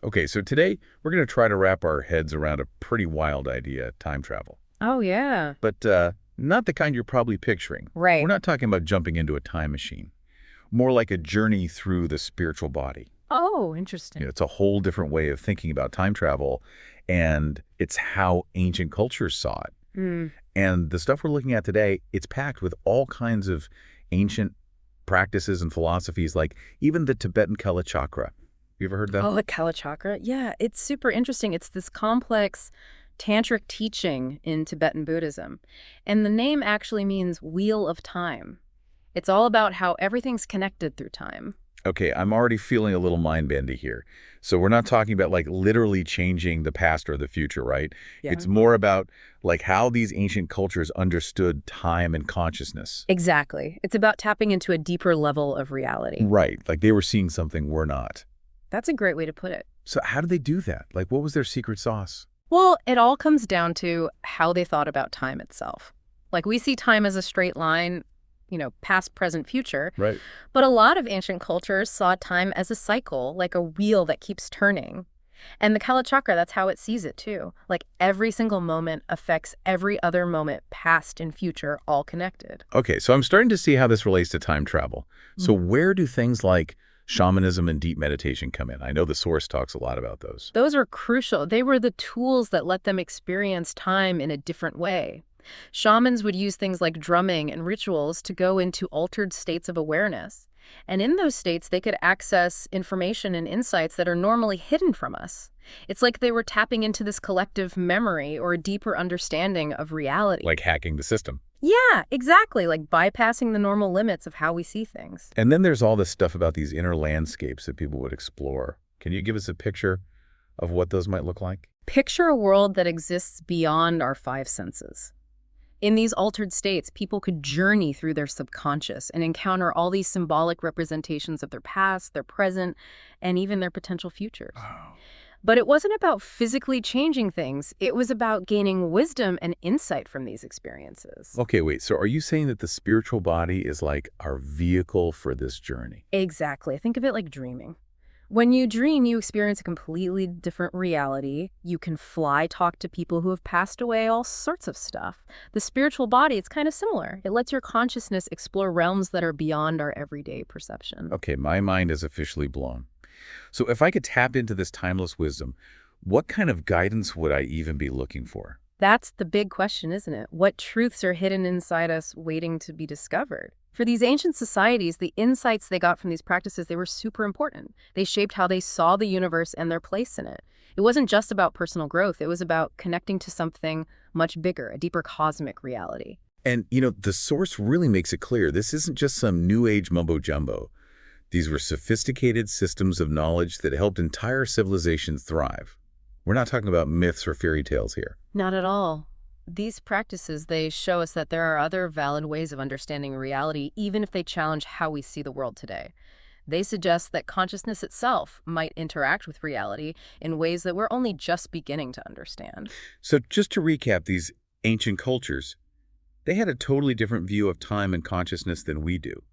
Okay, so today we're going to try to wrap our heads around a pretty wild idea, time travel. Oh, yeah. But not the kind you're probably picturing. We're Right. not talking about jumping into a time machine. More like a journey through the spiritual body. Oh, interesting. It's a whole different way of thinking about time travel, and it's how ancient cultures saw it. Hmm. And the stuff we're looking at today, it's packed with all kinds of ancient practices and philosophies, like even the Tibetan Kalachakra. You ever heard that? Oh, the Kalachakra. Yeah, it's super interesting. It's this complex tantric teaching in Tibetan Buddhism. And the name actually means wheel of time. It's all about how everything's connected through time. Okay, I'm already feeling a little mind-bendy here. So we're not talking about like literally changing the past or the future, right? Yeah. It's more about like how these ancient cultures understood time and consciousness. Exactly. It's about tapping into a deeper level of reality. Right, like they were seeing something we're not. That's a great way to put it. So how did they do that? Like what was their secret sauce? Well, it all comes down to how they thought about time itself. Like we see time as a straight line, past, present, future. Right. But a lot of ancient cultures saw time as a cycle, like a wheel that keeps turning. And the Kalachakra, that's how it sees it too. Like every single moment affects every other moment, past and future, all connected. Okay, so I'm starting to see how this relates to time travel. So where do things like shamanism and deep meditation come in? I know the Source talks a lot about those. Those are crucial. They were the tools that let them experience time in a different way. Shamans would use things like drumming and rituals to go into altered states of awareness. And in those states, they could access information and insights that are normally hidden from us. It's like they were tapping into this collective memory or a deeper understanding of reality. Like hacking the system. Yeah, exactly. Like bypassing the normal limits of how we see things. And then there's all this stuff about these inner landscapes that people would explore. Can you give us a picture of what those might look like? Picture a world that exists beyond our five senses. In these altered states, people could journey through their subconscious and encounter all these symbolic representations of their past, their present, and even their potential futures. Oh. But it wasn't about physically changing things. It was about gaining wisdom and insight from these experiences. Okay, wait. So are you saying that the spiritual body is like our vehicle for this journey? Exactly. Think of it like dreaming. When you dream, you experience a completely different reality. You can fly, talk to people who have passed away, all sorts of stuff. The spiritual body, it's kind of similar. It lets your consciousness explore realms that are beyond our everyday perception. Okay, my mind is officially blown. So if I could tap into this timeless wisdom, what kind of guidance would I even be looking for? That's the big question, isn't it? What truths are hidden inside us waiting to be discovered? For these ancient societies, the insights they got from these practices, they were super important. They shaped how they saw the universe and their place in it. It wasn't just about personal growth. It was about connecting to something much bigger, a deeper cosmic reality. And, the Source really makes it clear this isn't just some new age mumbo-jumbo. These were sophisticated systems of knowledge that helped entire civilizations thrive. We're not talking about myths or fairy tales here. Not at all. These practices, they show us that there are other valid ways of understanding reality, even if they challenge how we see the world today. They suggest that consciousness itself might interact with reality in ways that we're only just beginning to understand. So just to recap, these ancient cultures, they had a totally different view of time and consciousness than we do.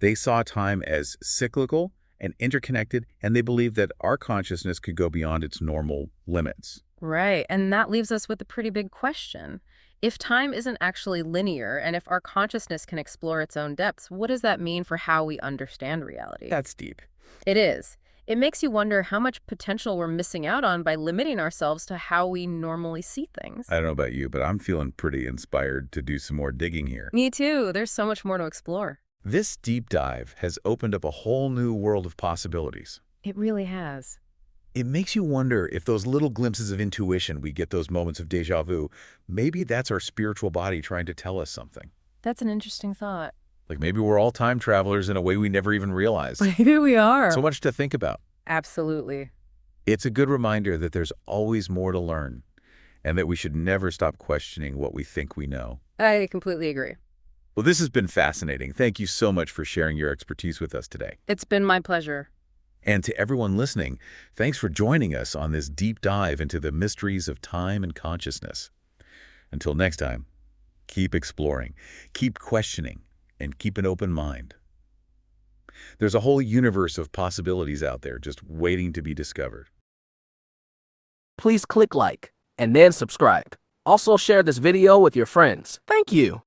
They saw time as cyclical and interconnected, and they believed that our consciousness could go beyond its normal limits. Right, and that leaves us with a pretty big question. If time isn't actually linear, and if our consciousness can explore its own depths, what does that mean for how we understand reality? That's deep. It is. It makes you wonder how much potential we're missing out on by limiting ourselves to how we normally see things. I don't know about you, but I'm feeling pretty inspired to do some more digging here. Me too. There's so much more to explore. This deep dive has opened up a whole new world of possibilities. It really has. It makes you wonder if those little glimpses of intuition, we get those moments of deja vu, maybe that's our spiritual body trying to tell us something. That's an interesting thought. Like maybe we're all time travelers in a way we never even realized. Maybe we are. So much to think about. Absolutely. It's a good reminder that there's always more to learn and that we should never stop questioning what we think we know. I completely agree. Well, this has been fascinating. Thank you so much for sharing your expertise with us today. It's been my pleasure. And to everyone listening, thanks for joining us on this deep dive into the mysteries of time and consciousness. Until next time, keep exploring, keep questioning, and keep an open mind. There's a whole universe of possibilities out there just waiting to be discovered. please click like and then subscribe. Also share this video with your friends. Thank you.